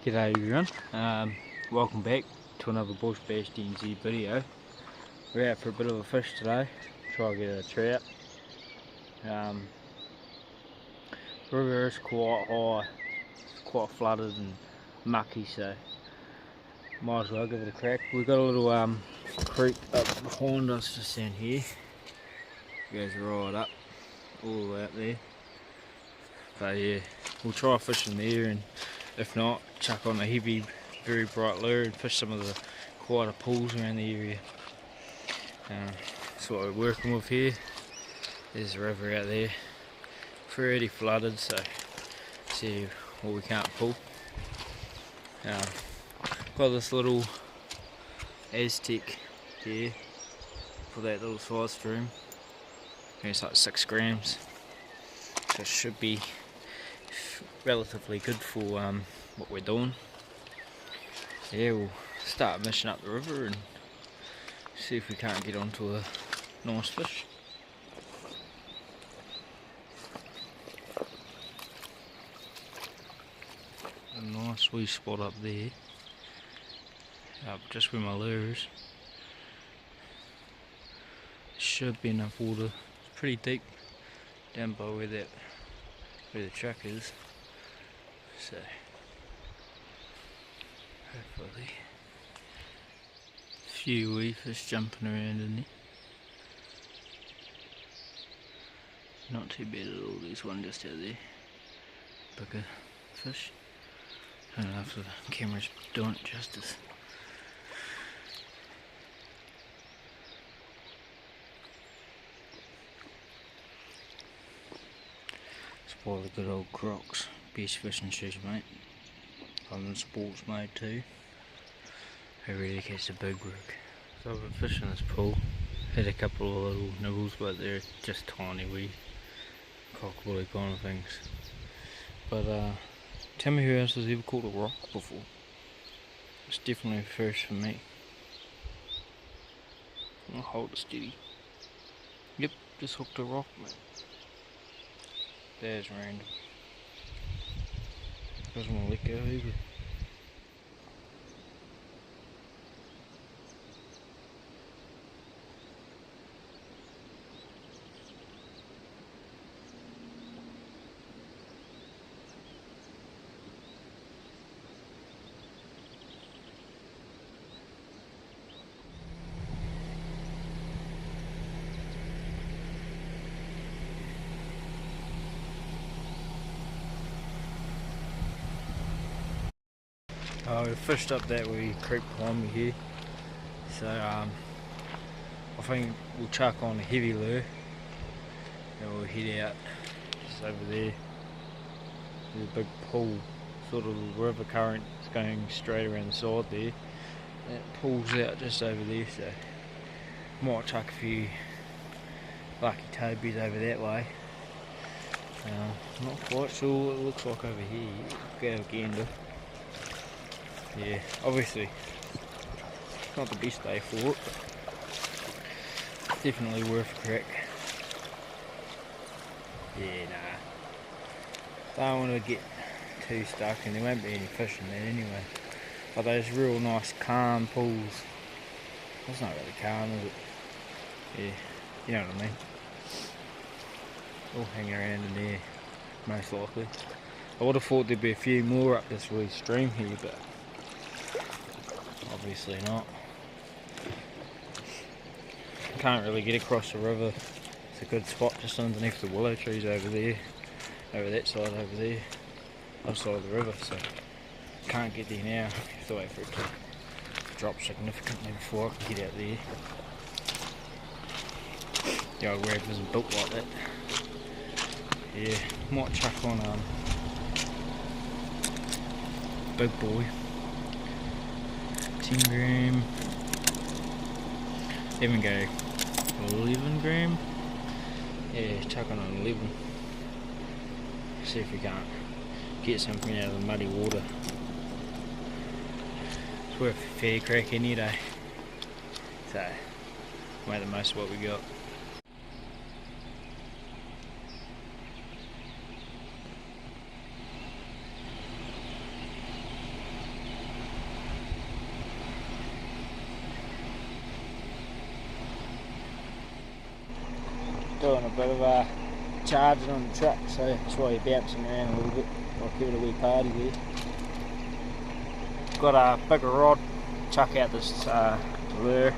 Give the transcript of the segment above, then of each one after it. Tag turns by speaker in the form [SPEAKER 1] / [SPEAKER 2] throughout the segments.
[SPEAKER 1] G'day everyone, welcome back to another Bush Bash DNZ video. We're out for a bit of a fish today, try to get a trout. River is quite high, it's quite flooded and mucky, so might as well give it a crack. We've got a little creek up behind us just down here, goes right up, all the way up there. But yeah, we'll try fishing there, and if not, chuck on a heavy, very bright lure and fish some of the quieter pools around the area. That's what we're working with here. There's a river out there, pretty flooded, so see what we can't pull. Got this little Aztec here for that little side stream. It's like 6 grams, so it should be relatively good for what we're doing. Yeah, we'll start mishing up the river and see if we can't get onto a nice fish. A nice wee spot up there, just where my lure is. Should be enough water. It's pretty deep down by where the truck is. So hopefully a few wee fish jumping around in there. Not too bad at all. There's one just out there, bigger fish. I don't know if the camera's doing it justice. Spoil the good old Crocs. Best fishing shoes, mate. I'm in sports mode too. I really catch the big work. So I've been fishing this pool. Had a couple of little nibbles, but they're just tiny wee cockabully kind of things. But tell me who else has ever caught a rock before. It's definitely a first for me. I'll hold it steady. Yep, just hooked a rock, mate. That's random. Doesn't want to let go either. We fished up that wee creek behind me here, so I think we'll chuck on a heavy lure and we'll head out just over there. There's a big pool, sort of the river current is going straight around the side there. That pulls out just over there, so might chuck a few lucky tobies over that way. I'm not quite sure what it looks like over here. Go have a gander. Yeah, obviously not the best day for it, but definitely worth a crack. Yeah, nah, don't want to get too stuck, and there won't be any fish in there anyway. But those real nice calm pools, that's not really calm, is it? Yeah, you know what I mean. All hang around in there, most likely. I would have thought there'd be a few more up this wee stream here, but obviously not. Can't really get across the river. It's a good spot just underneath the willow trees over there, over that side over there, other side of the river, so can't get there now. Have to wait for it to drop significantly before I can get out there. The old rev isn't built like that. Yeah, might chuck on big boy. 10 gram, even go 11 gram, yeah, chuck on an 11, see if we can't get something out of the muddy water. It's worth a fair crack any day, so make the most of what we got. doing a bit of charging on the truck, so that's why you're bouncing around a little bit. I'll give it a wee party there. Got a bigger rod, chuck out this lure.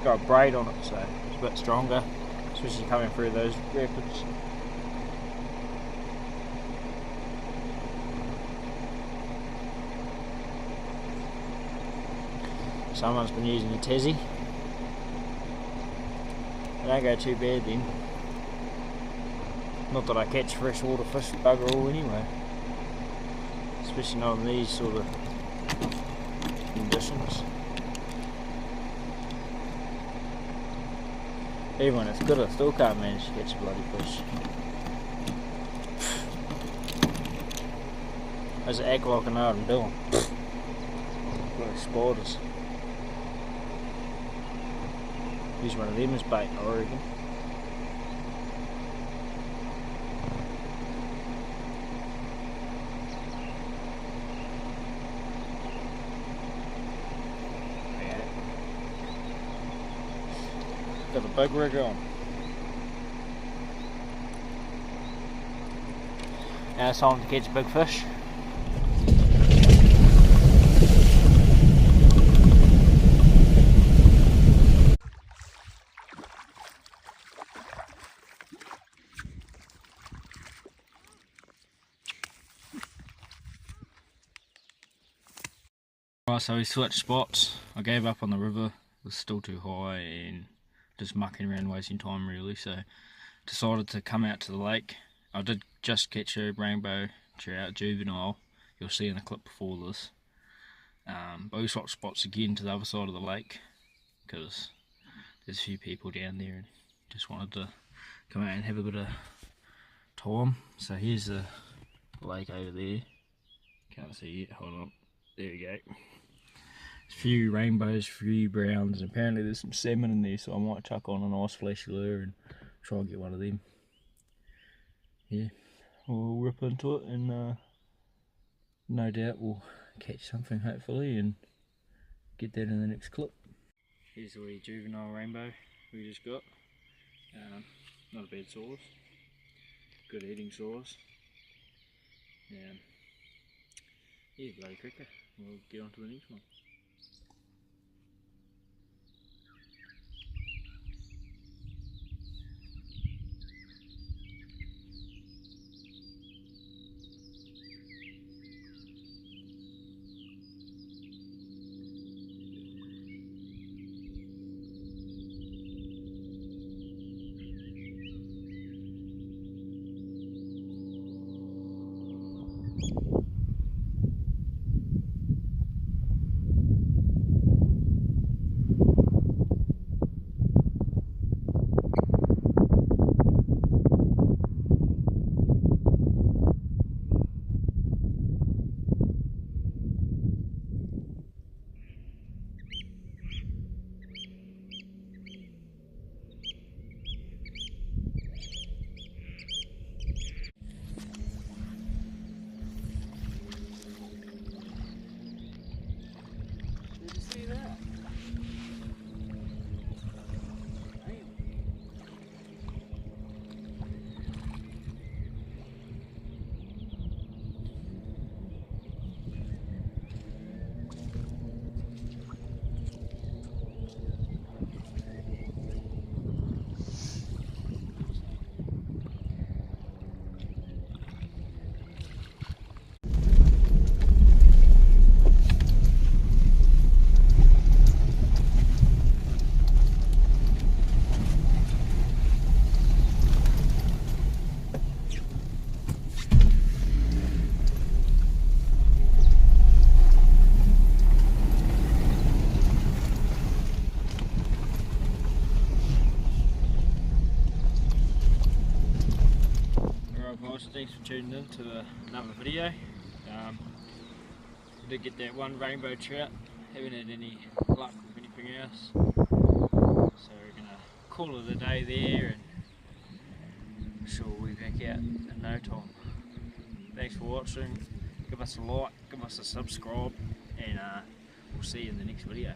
[SPEAKER 1] Got a braid on it, so it's a bit stronger, especially coming through those rapids. Someone's been using a Tassie. They don't go too bad then. Not that I catch freshwater fish bugger all anyway. Especially not in these sort of conditions. Even when it's good, I still can't manage to catch a bloody fish. I just act like I know what I'm doing. Bloody spiders. Use one of them as bait, I reckon. Yeah. Got the big rig on. Now it's time to catch big fish. Right, so we switched spots. I gave up on the river, it was still too high and just mucking around wasting time really, so decided to come out to the lake. I did just catch a rainbow trout juvenile, you'll see in a clip before this. But we swapped spots again to the other side of the lake because there's a few people down there and just wanted to come out and have a bit of time. So here's the lake over there, can't see it, hold on, there we go. A few rainbows, a few browns, and apparently there's some salmon in there, so I might chuck on a nice flashy lure and try and get one of them. Yeah, we'll rip into it and no doubt we'll catch something hopefully and get that in the next clip. Here's the wee juvenile rainbow we just got. Not a bad size, good eating size. Yeah, bloody cracker. We'll get on to the next one. Thanks for tuning in to another video. We did get that one rainbow trout, haven't had any luck with anything else, so we're going to call it a day there and I'm sure we'll be back out in no time. Thanks for watching, give us a like, give us a subscribe, and we'll see you in the next video.